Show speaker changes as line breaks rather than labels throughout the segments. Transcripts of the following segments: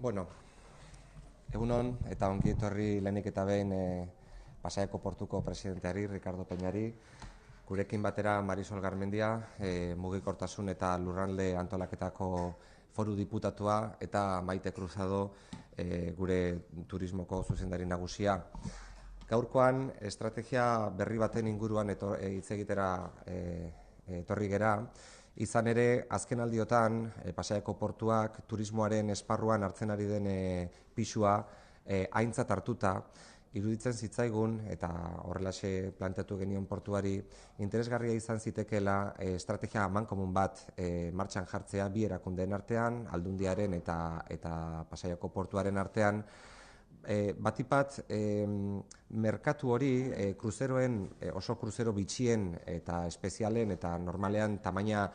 Bueno, egunon eta ongi etorri lehenik eta behin Pasaiako portuko presidenteari, Ricardo Peñari, gurekin batera Marisol Garmendia, mugikortasun eta lurralde antolaketako foru diputatua, eta Maite Cruzado, gure turismoko zuzendari nagusia. Gaurkoan estrategia berri baten inguruan hitz egitera etorri gera. Izan ere, azken aldiotan, Pasaiako portuak turismoaren esparruan hartzen ari den pisua aintzat hartuta, iruditzen zitzaigun, eta horrelaxe planteatu genion portuari, interesgarria izan zitekeela estrategia amankomun bat martxan jartzea bi erakundeen artean, Aldundiaren eta Pasaiako portuaren artean, batipat merkatu hori kruzeroen, oso kruzero bitxien eta espezialen eta normalean tamaina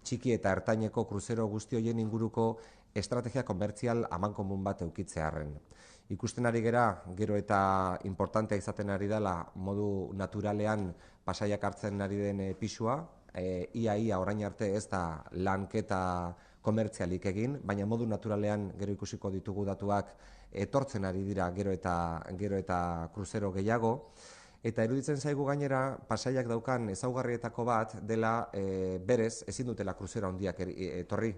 txiki eta ertaineko kruzero guzti horien inguruko estrategia komertzial amankomun bat eukitzearren. Ikusten ari gera, gero eta importantea izaten ari dela modu naturalean Pasaiak hartzen ari den pisua, ia orain arte ez da lanketa komertzialik egin, baina modu naturalean gero ikusiko ditugu datuak etortzen ari dira gero eta kruzero gehiago, eta iruditzen zaigu gainera Pasaiak daukan ezaugarrietako bat dela berez ezin dutela kruzero handiak etorri.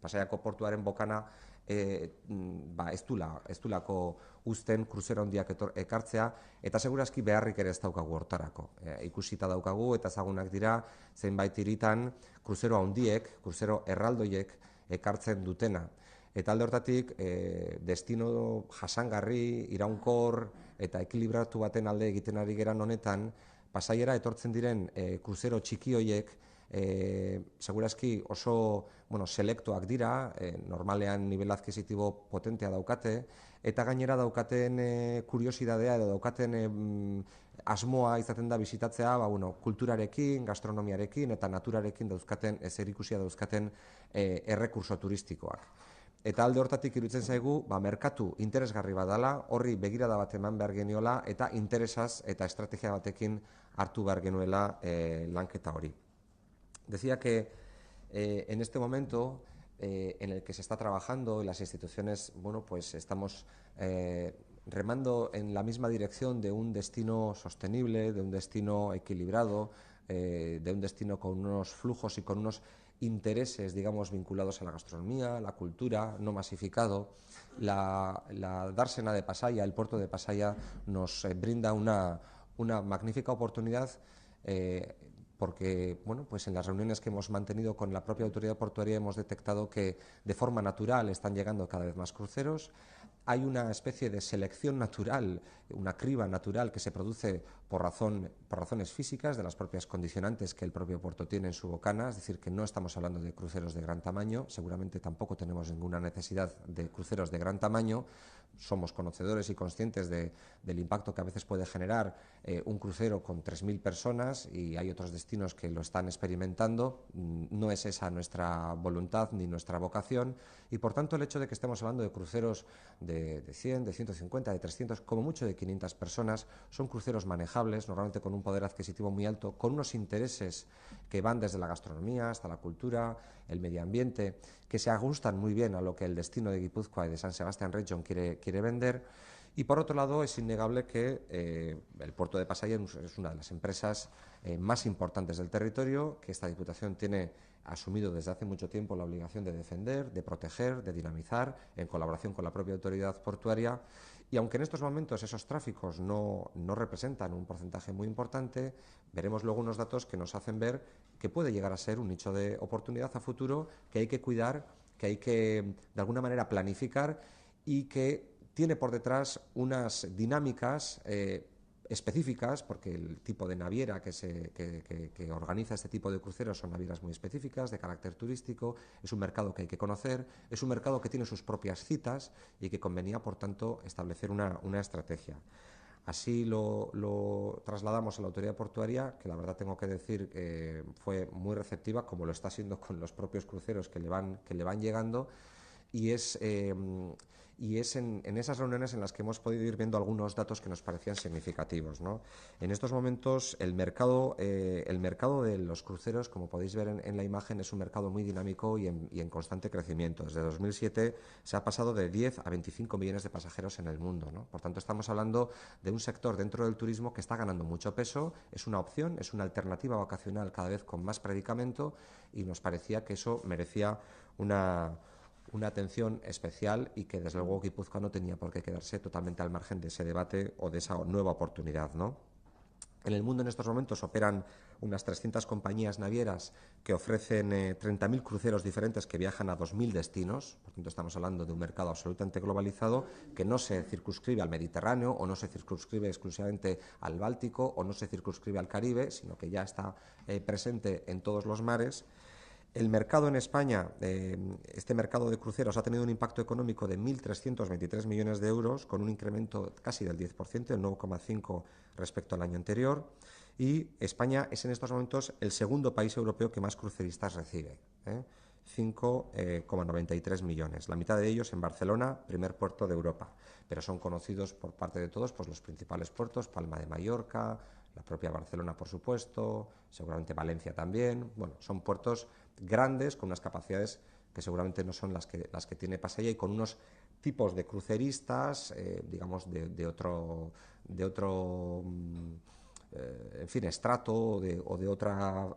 Pasaiako portuaren bokana ez dulako uzten kruzero handiak ekartzea, eta segurazki beharrik ere ez daukagu hortarako. Ikusita daukagu eta ezagunak dira zenbait hiritan kruzero handiek, kruzero erraldoiek ekartzen dutena. Eta alde hortatik, destino jasangarri, iraunkor eta ekilibratu baten alde egiten ari geran honetan, Pasaiera etortzen diren kruzero txiki hoiek segurazki oso selektoak dira, normalean nivel adquisitibo potentea daukate, eta gainera daukaten kuriosidadea edo daukaten asmoa izaten da bisitatzea kulturarekin, gastronomiarekin eta naturarekin dauzkaten, zerikusia dauzkaten errekurso turistikoak. Eta alde hortatik iruditzen zaigu, merkatu interesgarri badala, horri begirada bat eman behar geniola, eta interesaz eta estrategia batekin hartu behar genuela lanketa hori. Decía que en este momento en el que se está trabajando en las instituciones, pues estamos remando en la misma dirección de un destino sostenible, de un destino equilibrado, de un destino con unos flujos y con unos intereses, digamos, vinculados a la gastronomía, la cultura, no masificado. La dársena de Pasaia, el puerto de Pasaia, nos brinda una magnífica oportunidad porque pues en las reuniones que hemos mantenido con la propia autoridad portuaria hemos detectado que de forma natural están llegando cada vez más cruceros. Hay una especie de selección natural, una criba natural que se produce por razones físicas de las propias condicionantes que el propio puerto tiene en su bocana, es decir, que no estamos hablando de cruceros de gran tamaño, seguramente tampoco tenemos ninguna necesidad de cruceros de gran tamaño. Somos conocedores y conscientes del impacto que a veces puede generar un crucero con 3.000 personas, y hay otros destinos que lo están experimentando. No es esa nuestra voluntad ni nuestra vocación, y por tanto el hecho de que estemos hablando de cruceros de 100, de 150, de 300, como mucho de 500 personas, son cruceros manejables, normalmente con un poder adquisitivo muy alto, con unos intereses que van desde la gastronomía hasta la cultura, el medio ambiente, que se ajustan muy bien a lo que el destino de Guipúzcoa y de San Sebastián Region quiere vender. Y por otro lado, es innegable que el puerto de Pasaia es una de las empresas más importantes del territorio, que esta Diputación tiene asumido desde hace mucho tiempo la obligación de defender, de proteger, de dinamizar, en colaboración con la propia autoridad portuaria. Y aunque en estos momentos esos tráficos no representan un porcentaje muy importante, veremos luego unos datos que nos hacen ver que puede llegar a ser un nicho de oportunidad a futuro que hay que cuidar, que hay que de alguna manera planificar, y que tiene por detrás unas dinámicas específicas, porque el tipo de naviera que organiza este tipo de cruceros son navieras muy específicas, de carácter turístico. Es un mercado que hay que conocer, es un mercado que tiene sus propias citas y que convenía, por tanto, establecer una estrategia. Así lo trasladamos a la autoridad portuaria, que la verdad tengo que decir fue muy receptiva, como lo está siendo con los propios cruceros que le van llegando. y es en esas reuniones en las que hemos podido ir viendo algunos datos que nos parecían significativos, ¿no? En estos momentos el mercado de los cruceros, como podéis ver en la imagen, es un mercado muy dinámico y en constante crecimiento. Desde 2007 se ha pasado de 10 a 25 millones de pasajeros en el mundo, ¿no? Por tanto, estamos hablando de un sector dentro del turismo que está ganando mucho peso, es una opción, es una alternativa vacacional cada vez con más predicamento, y nos parecía que eso merecía una atención especial y que desde luego Guipúzcoa no tenía por qué quedarse totalmente al margen de ese debate o de esa nueva oportunidad, ¿no? En el mundo en estos momentos operan unas 300 compañías navieras que ofrecen 30.000 cruceros diferentes que viajan a 2.000 destinos. Por tanto, estamos hablando de un mercado absolutamente globalizado que no se circunscribe al Mediterráneo o no se circunscribe exclusivamente al Báltico o no se circunscribe al Caribe, sino que ya está presente en todos los mares. El mercado en España, este mercado de cruceros, ha tenido un impacto económico de 1.323 millones de euros, con un incremento casi del 10%, el 9,5% respecto al año anterior. Y España es en estos momentos el segundo país europeo que más cruceristas recibe, 5,93 millones. La mitad de ellos en Barcelona, primer puerto de Europa. Pero son conocidos por parte de todos pues, los principales puertos, Palma de Mallorca, la propia Barcelona, por supuesto, seguramente Valencia también. Bueno, son puertos grandes con unas capacidades que seguramente no son las que tiene Pasaya y con unos tipos de cruceristas, digamos, de otro en fin, estrato o de otra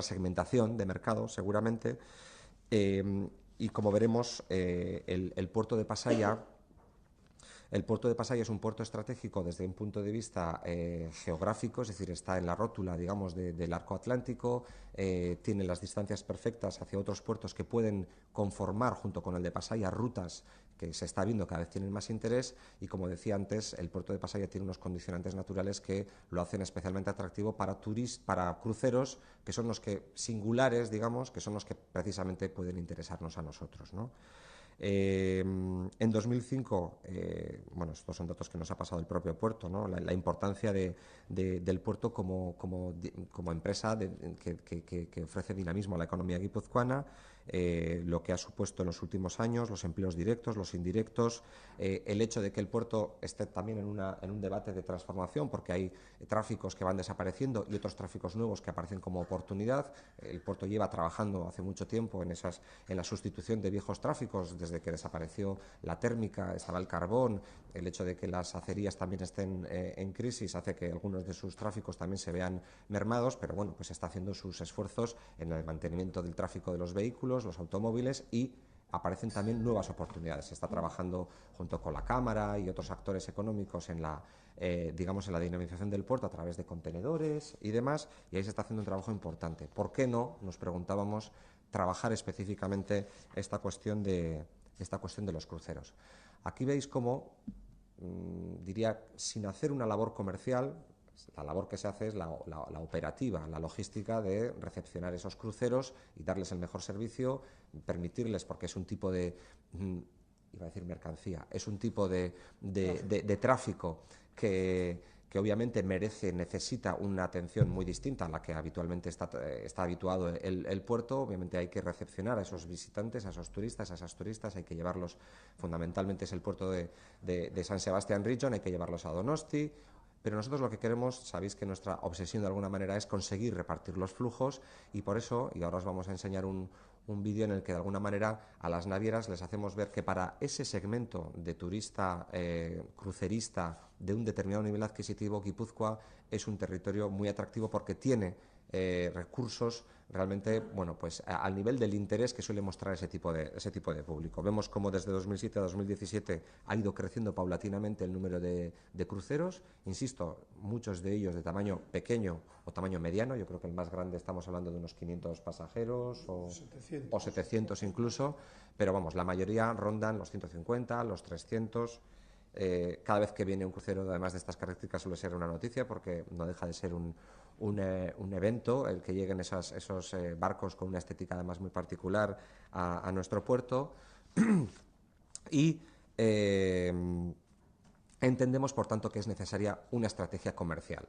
segmentación de mercado, seguramente. Y como veremos, el puerto de Pasaya es un puerto estratégico desde un punto de vista geográfico, es decir, está en la rótula, digamos, del arco atlántico, tiene las distancias perfectas hacia otros puertos que pueden conformar, junto con el de Pasaya, rutas que se está viendo cada vez tienen más interés, y como decía antes, el puerto de Pasaya tiene unos condicionantes naturales que lo hacen especialmente atractivo para cruceros, que son los que singulares, digamos, que son los que precisamente pueden interesarnos a nosotros, ¿no? En 2005, bueno, estos son datos que nos ha pasado el propio puerto, ¿no? La importancia del puerto como empresa que ofrece dinamismo a la economía guipuzcoana, lo que ha supuesto en los últimos años, los empleos directos, los indirectos, el hecho de que el puerto esté también en un debate de transformación, porque hay tráficos que van desapareciendo y otros tráficos nuevos que aparecen como oportunidad. El puerto lleva trabajando hace mucho tiempo en la sustitución de viejos tráficos, desde que desapareció la térmica, estaba el carbón. El hecho de que las acerías también estén en crisis hace que algunos de sus tráficos también se vean mermados, pero bueno, pues está haciendo sus esfuerzos en el mantenimiento del tráfico de los vehículos, los automóviles, y aparecen también nuevas oportunidades. Se está trabajando junto con la Cámara y otros actores económicos en la dinamización del puerto a través de contenedores y demás, y ahí se está haciendo un trabajo importante. ¿Por qué no, nos preguntábamos, trabajar específicamente esta cuestión de los cruceros? Aquí veis cómo, diría, sin hacer una labor comercial, la labor que se hace es la operativa, la logística de recepcionar esos cruceros y darles el mejor servicio, permitirles, porque es un tipo de, iba a decir mercancía, es un tipo de tráfico que obviamente necesita una atención muy distinta a la que habitualmente está habituado el puerto. Obviamente hay que recepcionar a esos visitantes, a esos turistas, hay que llevarlos, fundamentalmente es el puerto de San Sebastián Region, hay que llevarlos a Donosti. Pero nosotros lo que queremos, sabéis que nuestra obsesión de alguna manera es conseguir repartir los flujos, y por eso, y ahora os vamos a enseñar un vídeo en el que de alguna manera a las navieras les hacemos ver que para ese segmento de turista crucerista de un determinado nivel adquisitivo, Guipúzcoa es un territorio muy atractivo porque tiene recursos realmente, bueno, pues al nivel del interés que suele mostrar ese tipo de público. Vemos cómo desde 2007 a 2017 ha ido creciendo paulatinamente el número de cruceros, insisto, muchos de ellos de tamaño pequeño o tamaño mediano. Yo creo que el más grande estamos hablando de unos 500 pasajeros o 700 incluso, pero vamos, la mayoría rondan los 150, los 300. Cada vez que viene un crucero, además de estas características, suele ser una noticia, porque no deja de ser un evento el que lleguen esos barcos con una estética además muy particular a nuestro puerto. Y entendemos, por tanto, que es necesaria una estrategia comercial.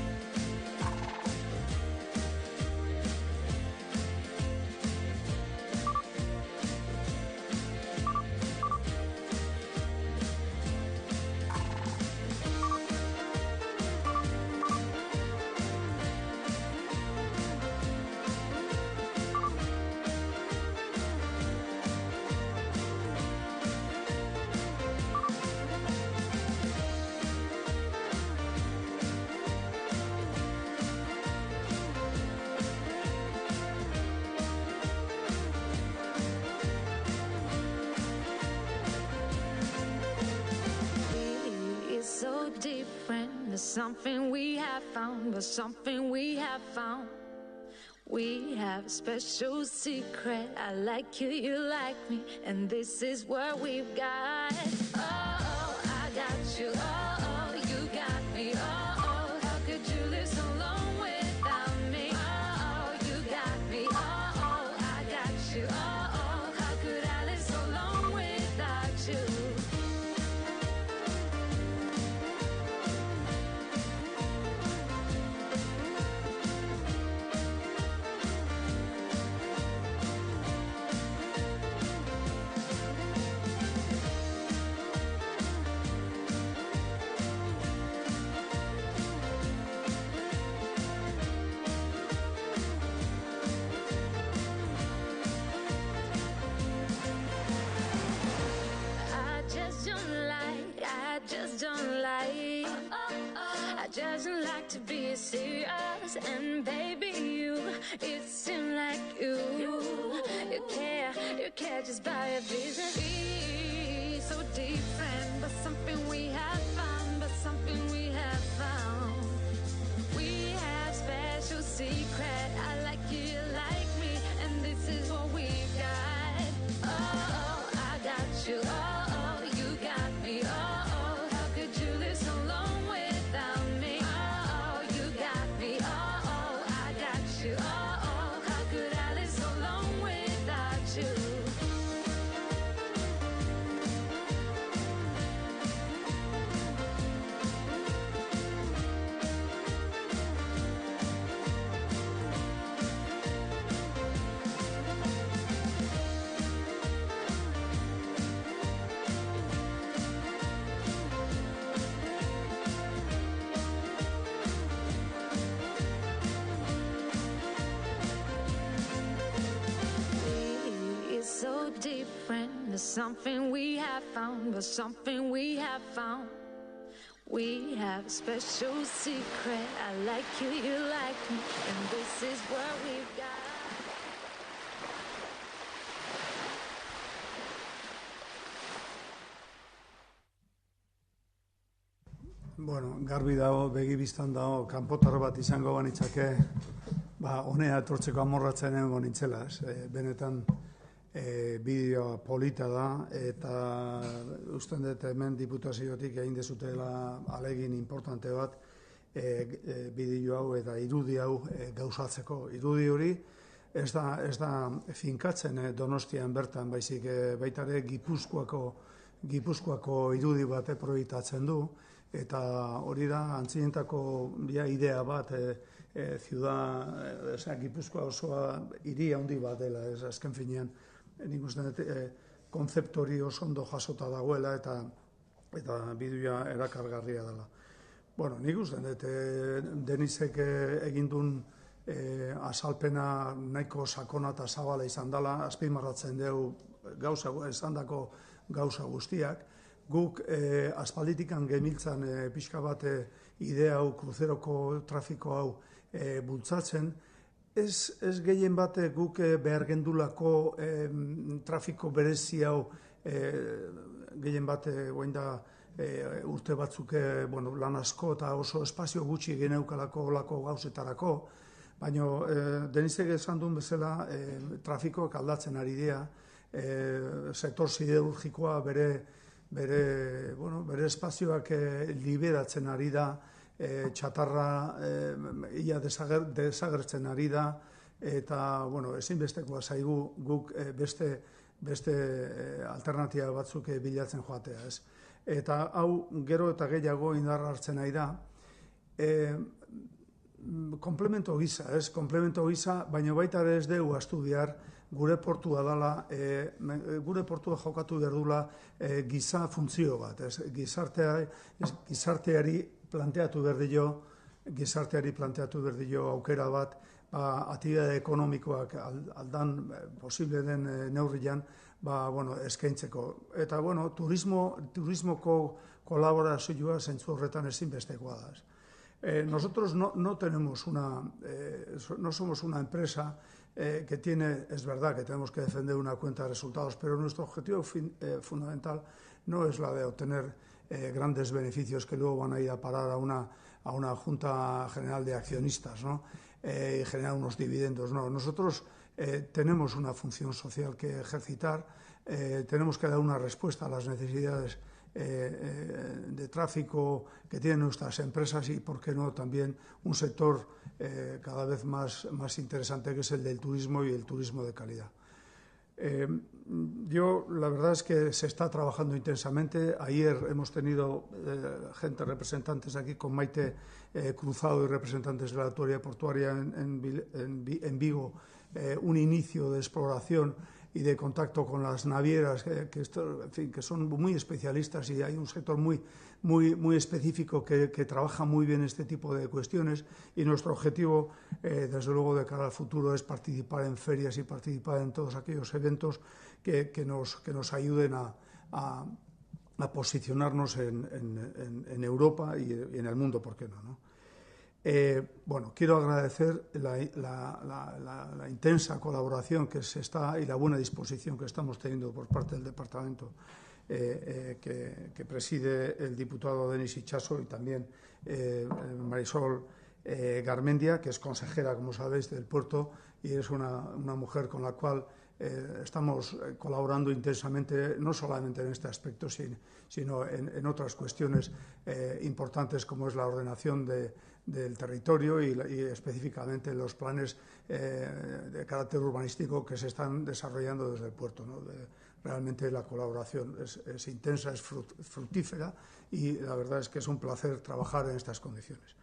something we have found, but something we have found. We have a special secret. I like you, you like me, and this is what we've got. Oh, I got you. Oh, you got me. Oh, how could you live so long without me? Oh, you got me. Oh, I got you. Oh, how could I live so long without you? I just don't like to be serious, and baby, it seems like you care just by your business. It's so different, but something we have found, but something we have found. We have special secret. I like you, you like me, and this is what we got. Oh, I got you. Oh, you got me. Oh, how could you live so long without me? Oh, you got me. Oh, I got you. Oh, how could I live so long without you? It's so different. There's something we have found, but something we have found. We have a special secret. I like you, you like me, and this is what we've got.
Bueno, garbi dago, begi biztan dago, kanpotar bat izango banitzake, honea etortzeko amorratzen egongo nintzela, benetan bideoa polita da, eta usten dut hemen diputaziotik egin dezutela alegin importante bat, bideo hau eta irudi hau gauzatzeko. Irudi hori ez da finkatzen Donostian bertan, baizik baitare Gipuzkoako irudi bat proiektatzen du, eta hori da antzinetako idea bat, Gipuzkoa osoa hiri handi bat dela, azken finean, nik uste dut kontzeptu hori oso ondo jasota dagoela eta bideoa erakargarria dela. Bueno, nik uste dut Denisek egin duen azalpena nahiko sakona eta zabala izan dela, azpimarratzen dugu esandako gauza guztiak. Guk aspalditikan gemiltzan pixka bat idea hau, kruzeroko trafiko hau bultzatzen, ez gehien bat guk behar gendulako trafiko berezi hau gehien bat urte batzuk lan asko eta oso espazio gutxi geneukalako olako gauzetarako, baina Denisek esan duen bezala trafikoak aldatzen ari dira, sektor siderurgikoa bere espazioak liberatzen ari da, txatarra ia desagertzen ari da, eta ezinbestekoa zaigu guk beste alternatiba batzuk bilatzen joatea. Eta hau gero eta gehiago indar hartzen nahi da, komplemento gisa, baina baita ere ez dugu ahaztu behar, gure portua dela, gure portua jokatu behar dula giza funtzio bat, gizarteari planteatu behar dio aukera bat, aktibitate ekonomikoak aldan posible den neurrian eskaintzeko. Eta turismoko kolaborazioa zentzu horretan ezinbestekoa da. Nosotros no somos una empresa que tiene, es verdad que tenemos que defender una cuenta de resultados, pero nuestro objetivo fundamental no es la de obtener grandes beneficios que luego van a ir a parar a a una Junta General de Accionistas, ¿no? Y generar unos dividendos. No, nosotros tenemos una función social que ejercitar, tenemos que dar una respuesta a las necesidades de tráfico que tienen nuestras empresas y, por qué no, también un sector cada vez más interesante, que es el del turismo y el turismo de calidad. La verdad es que se está trabajando intensamente. Ayer hemos tenido representantes aquí con Maite Cruzado y representantes de la Autoridad Portuaria en Vigo, un inicio de exploración y de contacto con las navieras que son muy especialistas, y hay un sector muy específico que trabaja muy bien este tipo de cuestiones, y nuestro objetivo desde luego de cara al futuro es participar en ferias y participar en todos aquellos eventos que nos ayuden a posicionarnos en Europa y en el mundo, ¿por qué no? Quiero agradecer la intensa colaboración y la buena disposición que estamos teniendo por parte del Departamento que preside el diputado Denis Itxaso, y también Marisol Garmendia, que es consejera, como sabéis, del puerto, y es una mujer con la cual estamos colaborando intensamente, no solamente en este aspecto, sino en otras cuestiones importantes, como es la ordenación del territorio y específicamente los planes de carácter urbanístico que se están desarrollando desde el puerto, ¿no? Realmente la colaboración es intensa, es fructífera, y la verdad es que es un placer trabajar en estas condiciones.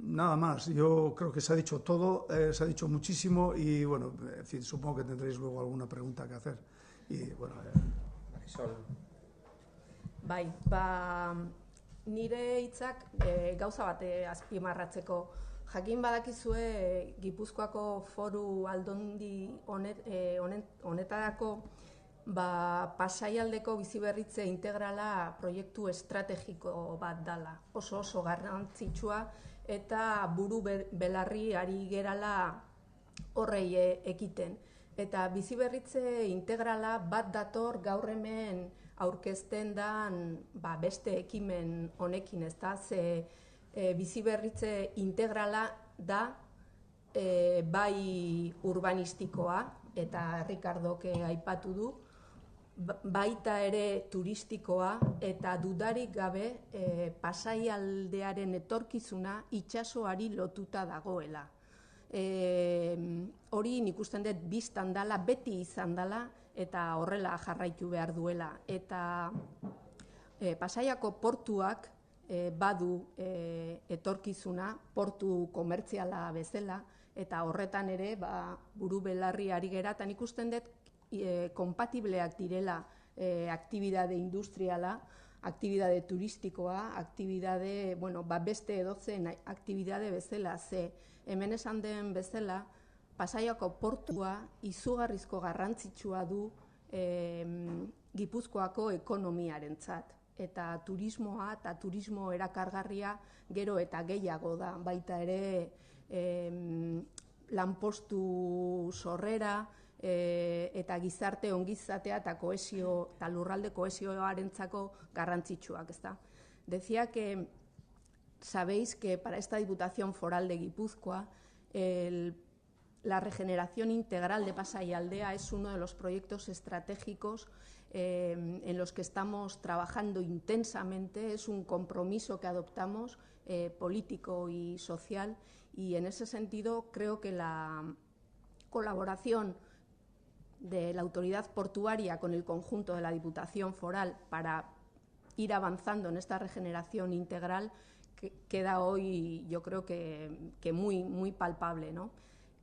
Nada más, yo creo que se ha dicho todo, se ha dicho muchísimo, y bueno, en fin, supongo que tendréis luego alguna pregunta que hacer. Y bueno, Marisol.
Bai, nire hitzak gauza bate azpimarratzeko. Jakin badakizue Gipuzkoako Foru Aldundi honetarako Pasaialdeko biziberritze integrala proiektu estrategiko bat dala. Oso garrantzitsua, eta buru belarri ari gerala horrei ekiten. Eta biziberritze integrala bat dator gaur hemen aurkezten dan beste ekimen honekin, ez da, ze biziberritze integrala da bai urbanistikoa, eta Ricardok aipatu du, baita ere turistikoa, eta dudarik gabe Pasaialdearen etorkizuna itsasoari lotuta dagoela. Hori nik usten dut biztan dala, beti izan dala, eta horrela jarraitu behar duela. Eta Pasaiako portuak badu etorkizuna, portu komertziala bezala, eta horretan ere buru belarri ari gera, eta nik usten dut kompatibleak direla aktibidade industriala, aktibidade turistikoa, aktibidade, beste edotzen aktibidade bezala, ze hemen esan den bezala, Pasaiako portua izugarrizko garrantzitsua du Gipuzkoako ekonomiarentzat. Eta turismoa eta turismo erakargarria gero eta gehiago da, baita ere lanpostu sorrera eta gizarte ongizatea eta kohesio eta lurralde kohesioarentzako garrantzitsuak, ezta. Decía que sabéis que para esta Diputación Foral de Guipúzcoa la regeneración integral de Pasaialdea es uno de los proyectos estratégicos en los que estamos trabajando intensamente. Es un compromiso que adoptamos político y social, y en ese sentido creo que la colaboración de la autoridad portuaria con el conjunto de la Diputación Foral para ir avanzando en esta regeneración integral queda hoy, yo creo que muy palpable, ¿no?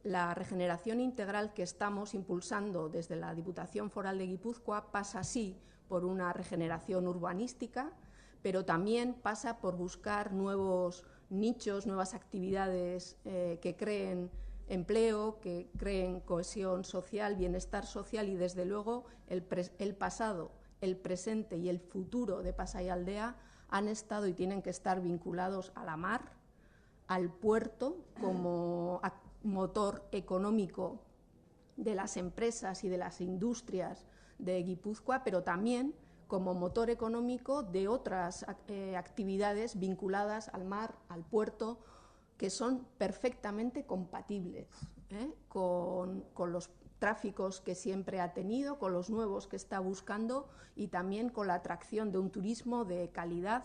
La regeneración integral que estamos impulsando desde la Diputación Foral de Guipúzcoa pasa sí por una regeneración urbanística, pero también pasa por buscar nuevos nichos, nuevas actividades que creen empleo, que creen cohesión social, bienestar social, y desde luego el pasado, el presente y el futuro de Pasaialdea han estado y tienen que estar vinculados a la mar, al puerto como motor económico de las empresas y de las industrias de Guipúzcoa, pero también como motor económico de otras actividades vinculadas al mar, al puerto, que son perfectamente compatibles con los tráficos que siempre ha tenido, con los nuevos que está buscando y también con la atracción de un turismo de calidad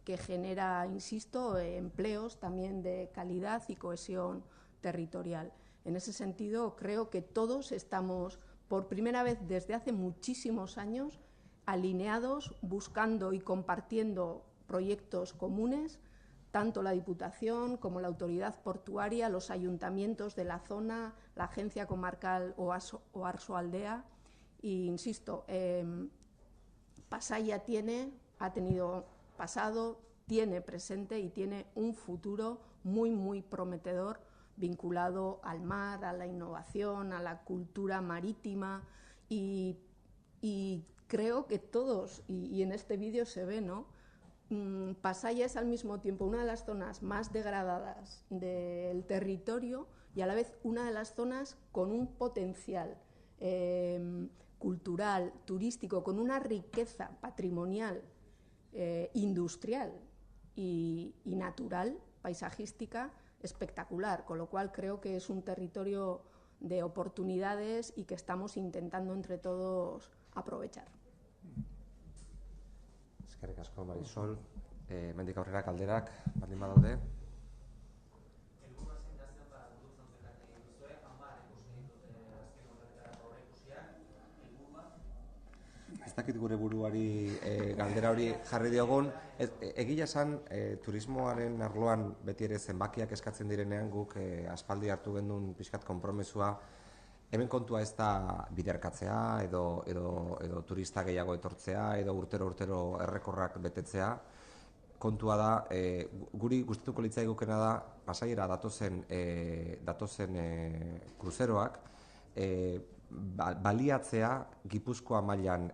que genera, insisto, empleos también de calidad y cohesión territorial. En ese sentido, creo que todos estamos, por primera vez desde hace muchísimos años, alineados, buscando y compartiendo proyectos comunes, tanto la Diputación como la Autoridad Portuaria, los ayuntamientos de la zona, la Agencia Comarcal Oarsoaldea. Y insisto, Pasaia ha tenido pasado, tiene presente y tiene un futuro muy, muy prometedor vinculado al mar, a la innovación, a la cultura marítima y creo que todos, y en este vídeo se ve, ¿no? Pasaia es al mismo tiempo una de las zonas más degradadas del territorio y a la vez una de las zonas con un potencial cultural, turístico, con una riqueza patrimonial, industrial y natural, paisajística, espectacular, con lo cual creo que es un territorio de oportunidades y que estamos intentando entre todos aprovechar.
Eskerrik asko, Marisol. Hemendik aurrera galderak baldin badaude. Ez dakit gure buruari galdera hori jarri diogun. Egia esan, turismoaren arloan beti ere zenbakiak eskatzen direnean guk aspaldi hartu gendun pixkat konpromesua. Hemen kontua ez da biderkatzea edo turista gehiago etortzea edo urtero errekorrak betetzea. Kontua da, guri gustatuko litzaigukena da Pasaiara datozen kruzeroak baliatzea Gipuzkoa mailan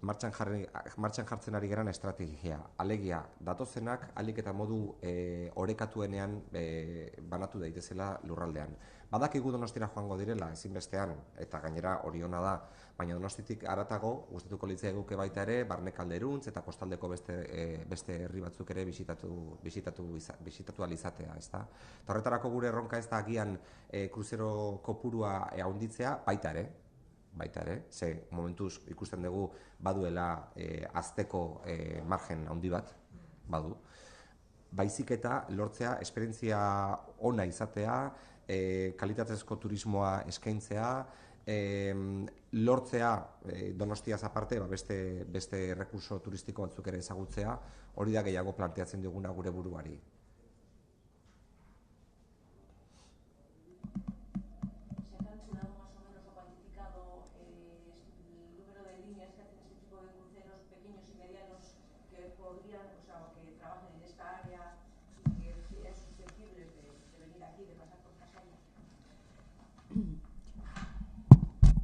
martxan jartzen ari geran estrategia. Alegia, datozenak ahalik eta modu orekatuenean banatu daitezela lurraldean. Badakigu Donostira joango direla, ezinbestean, eta gainera hori ona da, baina Donostitik haratago gustatuko litzaiguke baita ere, barne Kalderuntz eta kostaldeko beste herri batzuk ere bisitatu alizatea, ezta? Eta horretarako gure erronka ez da agian kruzero kopurua handitzea, baita ere, ze momentuz ikusten dugu baduela azteko margen handi bat, badu. Baizik eta lortzea esperientzia ona izatea, kalitatezko turismoa eskaintzea, lortzea Donostiaz aparte beste rekurso turistiko batzuk ere ezagutzea, hori da gehiago planteatzen duguna gure buruari.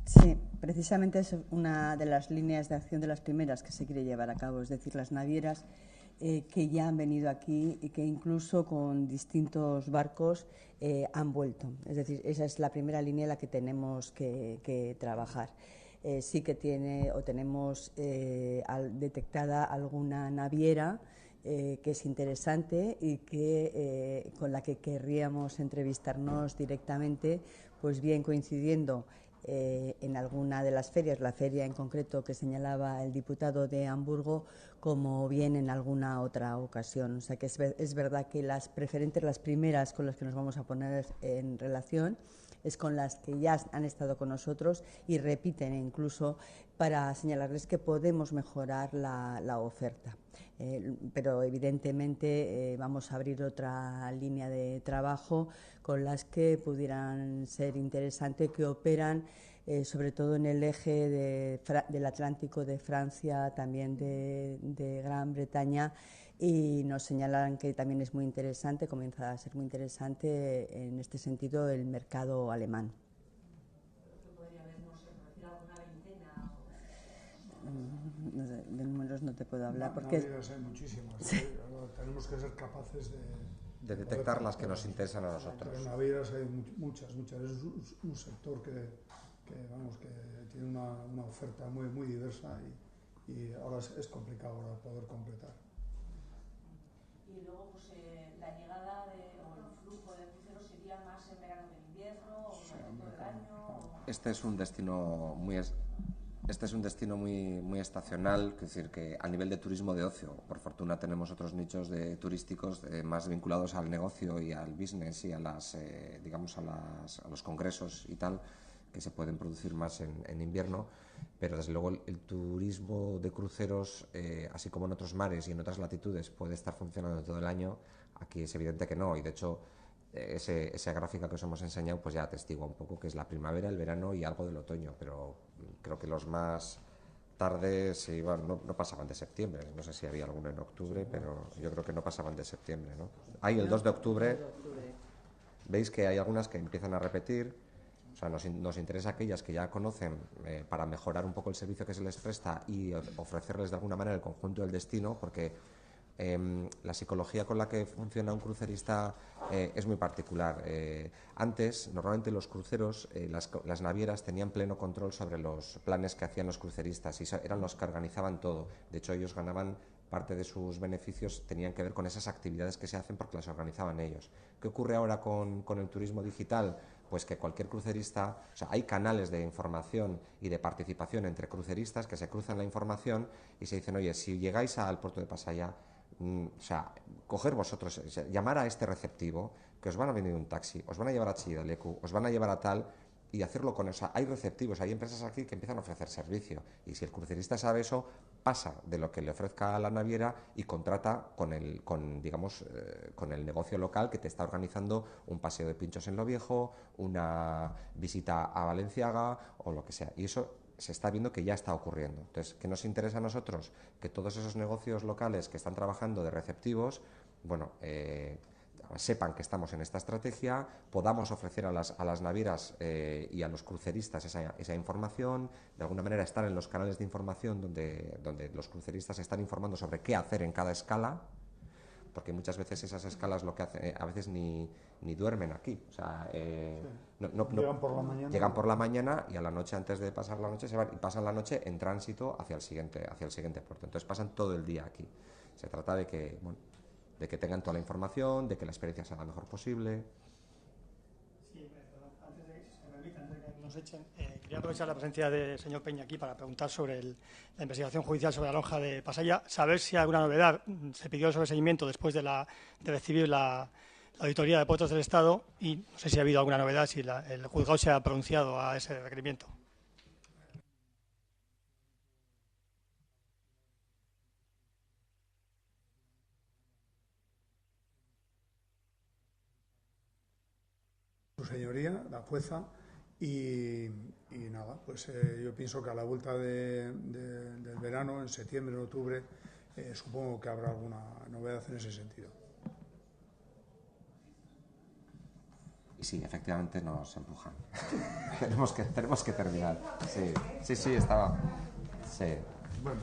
Sí, precisamente es una de las líneas de acción de las primeras que se quiere llevar a cabo, es decir, las navieras que ya han venido aquí y que incluso con distintos barcos han vuelto. Es decir, esa es la primera línea en la que tenemos que trabajar. Sí que tenemos detectada alguna naviera que es interesante y que con la que querríamos entrevistarnos directamente, pues bien coincidiendo en alguna de las ferias, la feria en concreto que señalaba el diputado de Hamburgo, como bien en alguna otra ocasión. O sea que es verdad que las preferentes, las primeras con las que nos vamos a poner en relación, es con las que ya han estado con nosotros y repiten incluso para señalarles que podemos mejorar la oferta. Pero evidentemente vamos a abrir otra línea de trabajo con las que pudieran ser interesantes, que operan sobre todo en el eje del Atlántico de Francia, también de Gran Bretaña, y nos señalan que también es muy interesante, comienza a ser muy interesante en este sentido el mercado alemán. De números no te puedo hablar porque
hay muchísimas.
Sí.
Tenemos que ser capaces
de detectar las que nos interesan a nosotros.
Pero en navieras hay muchas. Es un sector que tiene una oferta muy diversa y ahora es complicado ahora poder completar.
Y luego, pues la llegada o el flujo de cruceros sería más en verano que en invierno, o en todo el año.
Este es un destino muy estacional, es decir, que a nivel de turismo de ocio, por fortuna tenemos otros nichos turísticos más vinculados al negocio y al business y a los congresos y tal, que se pueden producir más en invierno, pero desde luego el turismo de cruceros, así como en otros mares y en otras latitudes, puede estar funcionando todo el año. Aquí es evidente que no, y de hecho esa gráfica que os hemos enseñado pues ya atestigua un poco que es la primavera, el verano y algo del otoño, pero creo que los más tardes se iban, no pasaban de septiembre. No sé si había alguno en octubre, pero yo creo que no pasaban de septiembre, ¿no? Hay el 2 de octubre, veis que hay algunas que empiezan a repetir. O sea, nos interesa aquellas que ya conocen para mejorar un poco el servicio que se les presta y ofrecerles de alguna manera el conjunto del destino, porque la psicología con la que funciona un crucerista es muy particular. Antes, normalmente los cruceros, las navieras tenían pleno control sobre los planes que hacían los cruceristas y eran los que organizaban todo. De hecho, ellos ganaban parte de sus beneficios, tenían que ver con esas actividades que se hacen porque las organizaban ellos. ¿Qué ocurre ahora con el turismo digital? Pues que cualquier crucerista, o sea, hay canales de información y de participación entre cruceristas que se cruzan la información y se dicen, oye, si llegáis al puerto de Pasaia, o sea, coger vosotros, o sea, llamar a este receptivo, que os van a venir un taxi, os van a llevar a Chillida-Leku, os van a llevar a tal, y hacerlo con eso. Hay receptivos, hay empresas aquí que empiezan a ofrecer servicio, y si el crucerista sabe eso, pasa de lo que le ofrezca a la naviera y contrata con el negocio local que te está organizando un paseo de pinchos en Lo Viejo, una visita a Valenciaga o lo que sea, y eso se está viendo que ya está ocurriendo. Entonces, ¿qué nos interesa a nosotros? Que todos esos negocios locales que están trabajando de receptivos, bueno, sepan que estamos en esta estrategia, podamos ofrecer a las navieras y a los cruceristas esa información, de alguna manera estar en los canales de información donde los cruceristas están informando sobre qué hacer en cada escala, porque muchas veces esas escalas lo que hacen, a veces ni duermen aquí, o sea,
llegan por la mañana
y a la noche, antes de pasar la noche, se van y pasan la noche en tránsito hacia el siguiente puerto. Entonces pasan todo el día aquí. Se trata de que, bueno, de que tengan toda la información, de que la experiencia sea la mejor posible.
Sí, perdón, antes de que se me permita, antes de que nos echen, quería aprovechar la presencia del señor Peña aquí para preguntar sobre la investigación judicial sobre la lonja de Pasaia, saber si hay alguna novedad. Se pidió el sobreseguimiento después de recibir la auditoría de puertos del Estado y no sé si ha habido alguna novedad, si el juzgado se ha pronunciado a ese requerimiento.
Su señoría, la jueza, y nada, pues yo pienso que a la vuelta del verano, en septiembre, en octubre, supongo que habrá alguna novedad en ese sentido.
Y sí, efectivamente nos empujan. tenemos que terminar. Sí, estaba. Sí.
Bueno.